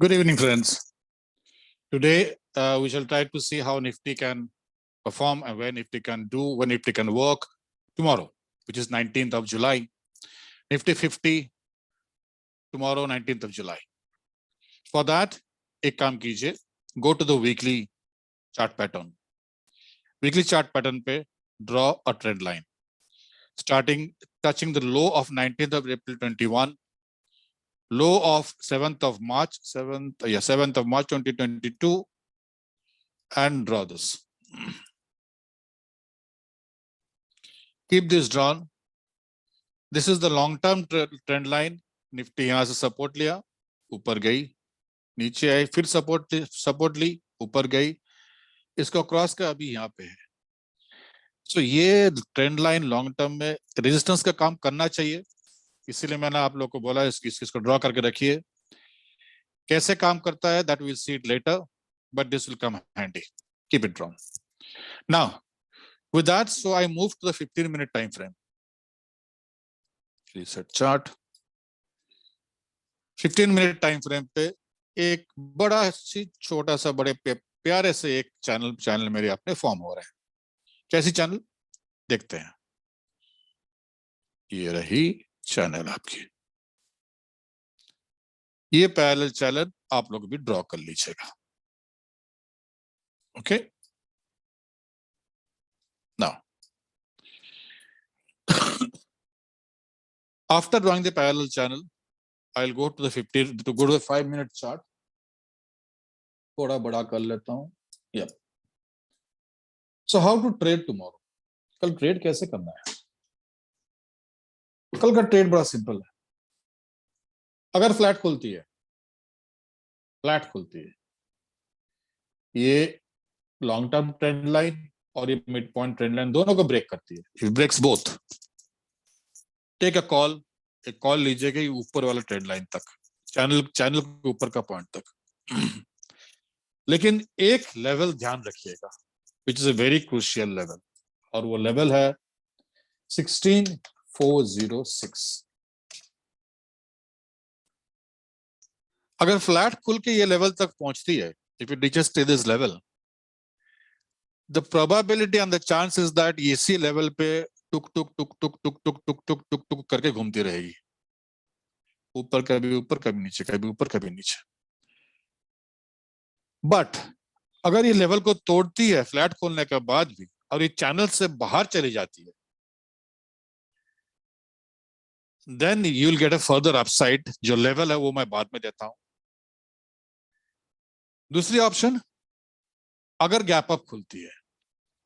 Good evening, friends. Today, we shall try to see how Nifty can perform and when Nifty can do, when Nifty can work tomorrow, which is 19th of July. Nifty 50 tomorrow, 19th of July. For that, ek kaam kijiye, go to the weekly chart pattern. Weekly chart pattern pe draw a trend line. Starting touching the low of 19th of April 21, low of 7th of March 2022, and draw this. Keep this drawn. This is the long-term trend line. Nifty यहाँ से support लिया, ऊपर गई, नीचे आई, फिर support ली, ऊपर गई, इसको क्रॉस का अभी यहाँ पे है. So ये ट्रेंड लाइन लॉन्ग टर्म में रेजिस्टेंस का काम करना चाहिए, इसीलिए मैंने आप लोगों को बोला इसको ड्रॉ करके रखिए. कैसे काम करता है that we'll see it later, but this will come handy. Keep it drawn. Now, with that, so I move to the 15-minute time frame. Reset chart. 15-minute time frame पे एक बड़ा सी छोटा सा बड़े प्यारे से एक चैनल मेरे अपने फॉर्म हो रहे हैं. कैसी चैनल देखते हैं. ये रही चैनल आपकी. ये पैरेलल चैनल आप लोग भी ड्रॉ कर लीजिएगा. Okay. Now after drawing the parallel channel, I'll go to the 5-minute chart. थोड़ा बड़ा कर लेता हूं. Yep. So how to trade tomorrow? कल ट्रेड कैसे करना है? कल का ट्रेड बड़ा सिंपल है. अगर फ्लैट खुलती है, ये लॉन्ग टर्म ट्रेंड लाइन और ये मिड पॉइंट ट्रेंड लाइन दोनों को ब्रेक करती है. It breaks both. Take a call. एक कॉल लीजिएगा ऊपर वाला ट्रेंड लाइन तक, चैनल के ऊपर का पॉइंट तक. लेकिन एक लेवल ध्यान रखिएगा, which is a very crucial level, और वो लेवल है 16406. अगर फ्लैट खुल के ये लेवल तक पहुंचती है, if it reaches to this level, the probability and the chance is that इसी लेवल पे टुक टुक करके घूमती रहेगी. ऊपर कभी नीचे, कभी ऊपर कभी नीचे. बट अगर ये लेवल को तोड़ती है फ्लैट खोलने के बाद भी, और ये चैनल से बाहर चली जाती है, then you will get a further upside. जो लेवल है वो मैं बाद में देता हूं. दूसरी ऑप्शन, अगर गैप अप खुलती है,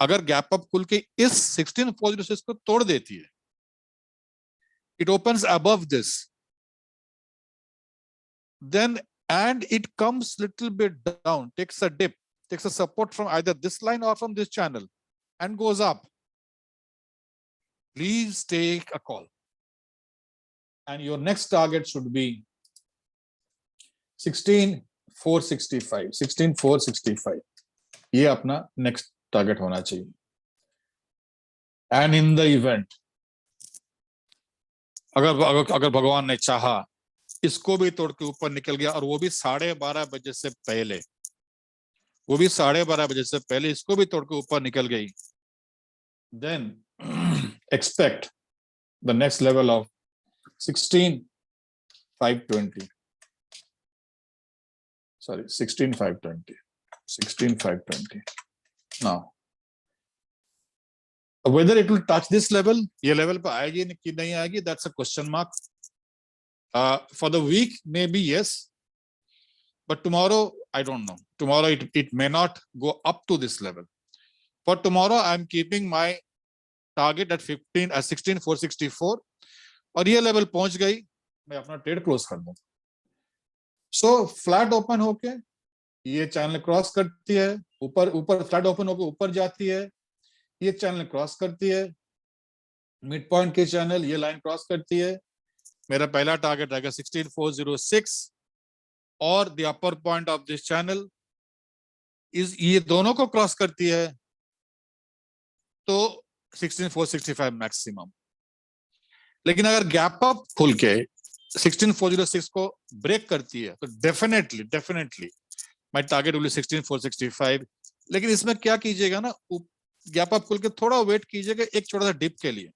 अगर गैप अप खुल के इस 1646 को तोड़ देती है, it opens above this, then and it comes little bit down, takes a dip, takes a support from either this line or from this channel and goes up, please take a call, and your next target should be 16465. ये अपना next target होना चाहिए. And in the event, अगर भगवान ने चाहा, इसको भी तोड़ के ऊपर निकल गया, और वो भी 12:30 बजे से पहले, इसको भी तोड़ के ऊपर निकल गई, then expect the next level of 16520. Sorry, 16520. Now, whether it will touch this level, ये level पे आएगी कि नहीं आएगी, that's a question mark. For the week, maybe yes, but tomorrow I don't know. Tomorrow it may not go up to this level. For tomorrow, I'm keeping my target at 16464, और ये level पहुंच गई, मैं अपना trade close कर दूं. So flat open होके ये चैनल क्रॉस करती है, ऊपर फ्लैट ओपन होकर ऊपर जाती है, ये चैनल क्रॉस करती है, मिड पॉइंट के चैनल ये लाइन क्रॉस करती है. मेरा पहला टारगेट रहेगा 16406, और the upper point of this channel is, ये दोनों को क्रॉस करती है तो 16465 मैक्सिमम. लेकिन अगर गैप अप खुल के 16406 को ब्रेक करती है तो definitely my target will be 16465। लेकिन इसमें क्या कीजिएगा ना, गैप अप खुल के थोड़ा वेट कीजिएगा एक छोटा सा डिप के लिए।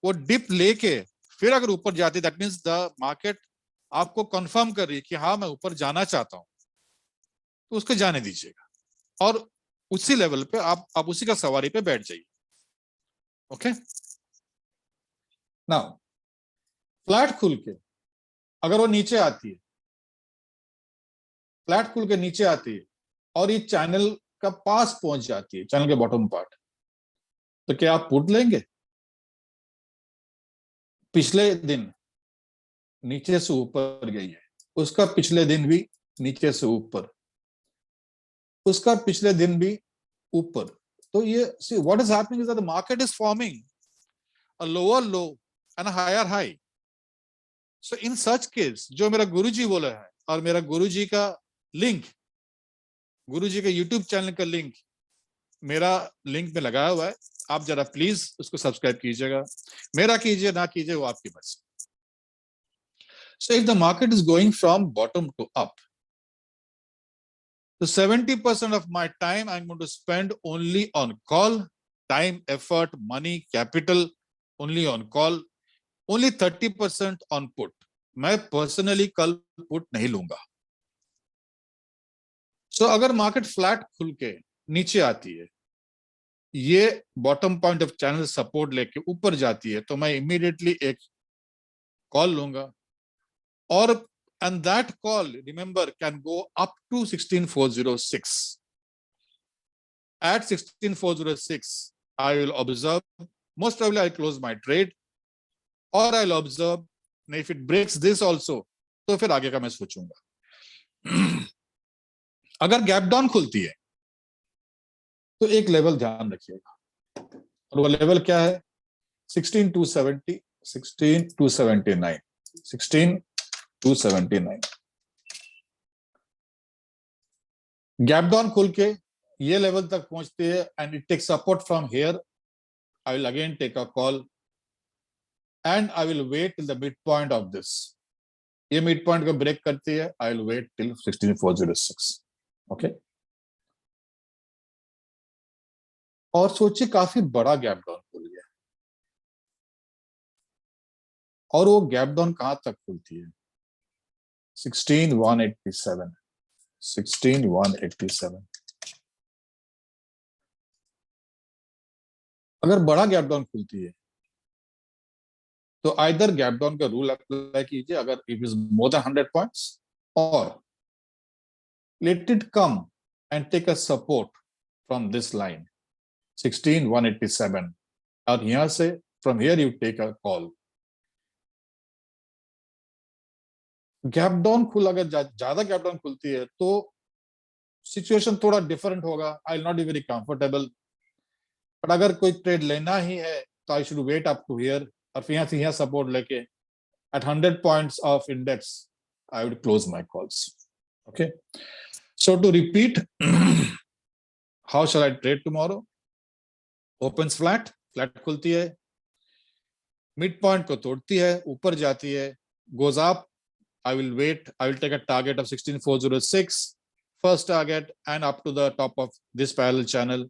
वो डिप लेके फिर अगर ऊपर जाती है, दैट मींस द मार्केट आपको कंफर्म कर रही है कि हाँ मैं ऊपर जाना चाहता हूं, तो उसको जाने दीजिएगा और उसी लेवल पे आप उसी का सवारी पे बैठ जाइए। ओके, नाउ फ्लैट खुल के अगर वो नीचे आती है, फ्लैट खुल के नीचे आती है और ये चैनल का पास पहुंच जाती है, चैनल के बॉटम पार्ट, तो क्या आप पुट लेंगे? पिछले दिन नीचे से ऊपर गई है, उसका पिछले दिन भी नीचे से ऊपर, उसका पिछले दिन भी ऊपर। तो ये see what is happening is that the market is forming a lower low and a higher high. So in such case जो मेरा गुरुजी बोला है, और मेरा गुरुजी का लिंक, गुरुजी के यूट्यूब चैनल का लिंक मेरा लिंक में लगाया हुआ है, आप जरा प्लीज उसको सब्सक्राइब कीजिएगा। मेरा कीजिए ना कीजिए वो आपकी मर्जी। So if the market is going from bottom to up, so 70% of my time I'm going to spend only on call, time, effort, money, capital, only on call, only 30% on put. मैं personally कल put नहीं लूंगा। सो अगर market flat खुल के नीचे आती है, ये bottom point of channel support लेके ऊपर जाती है, तो मैं इमीडिएटली एक कॉल लूंगा। और and that call, remember, can go up to 16406. At 16406 I will observe, most probably I'll close my trade, or I'll observe, and if it breaks this also तो फिर आगे का मैं सोचूंगा। अगर गैप डाउन खुलती है तो एक लेवल ध्यान रखिएगा, और वो लेवल क्या है? 16270, 16279, 16279। गैप डाउन खुल के ये लेवल तक पहुंचती है and it takes support from here, I will again take a call and I will wait till the mid point of this. ये मिड पॉइंट को ब्रेक करती है, I will wait till 16406। Okay, और सोचिए काफी बड़ा गैप डाउन खुल गया, और वो गैप डाउन कहां तक खुलती है? 16187, 16187। अगर बड़ा गैप डाउन खुलती है तो आइदर गैप डाउन का रूल अप्लाई कीजिए अगर it is more than 100 points, और let it come and take a support from this line 16187, और यहां से from here you take a call। Gap down खुल अगर ज्यादा गैप डाउन खुलती है तो सिचुएशन थोड़ा डिफरेंट होगा, I will not be very comfortable. But अगर कोई ट्रेड लेना ही है तो I should wait up to here, और फिर यहाँ से यहाँ सपोर्ट लेके at 100 points of index I would close my calls। Okay, so to repeat, how shall I trade tomorrow? Opens flat, flat खुलती है, मिड पॉइंट को तोड़ती है, ऊपर जाती है, goes up, I will wait, I will take a target of 16406 first target and up to the top of this parallel channel।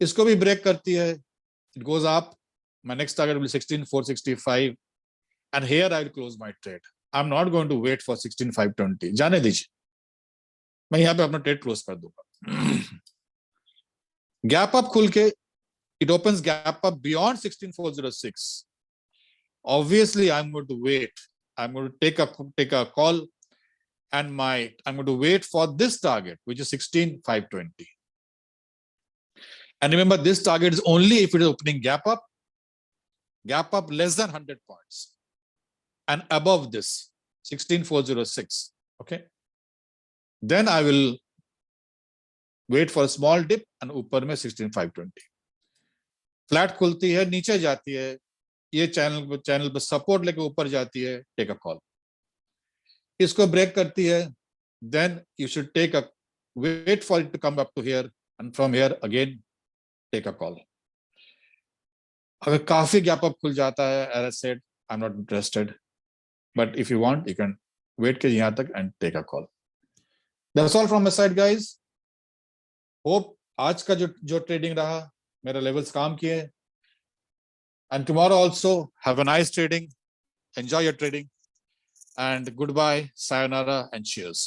इसको भी ब्रेक करती है, it goes up, my next target will be 16465 and here I will close my trade। I'm not going to wait for 16520, जाने दीजिए, मैं यहाँ पे अपना ट्रेड क्लोज कर दूंगा। गैप अप खुल के it opens gap up beyond 16406, obviously I'm going to wait, I'm going to take a call, and I'm going to wait for this target which is 16520। and remember this target is only if it is opening gap up less than 100 points and above this 16406। okay, then I will wait for a small dip and ऊपर में 16520। Flat खुलती है, नीचे जाती है, ये channel पर support लेके ऊपर जाती है, टेक अ कॉल। इसको ब्रेक करती है, then you should take a wait for it to come up to here and from here again take a call. अगर काफी गैप अप खुल जाता है, as I said, I am not interested. but if you want, you can wait के यहाँ तक and take a call. That's all from my side, guys. Hope आज का जो trading रहा, मेरा levels काम किए. And tomorrow also have a nice trading. Enjoy your trading. And goodbye, sayonara, and cheers.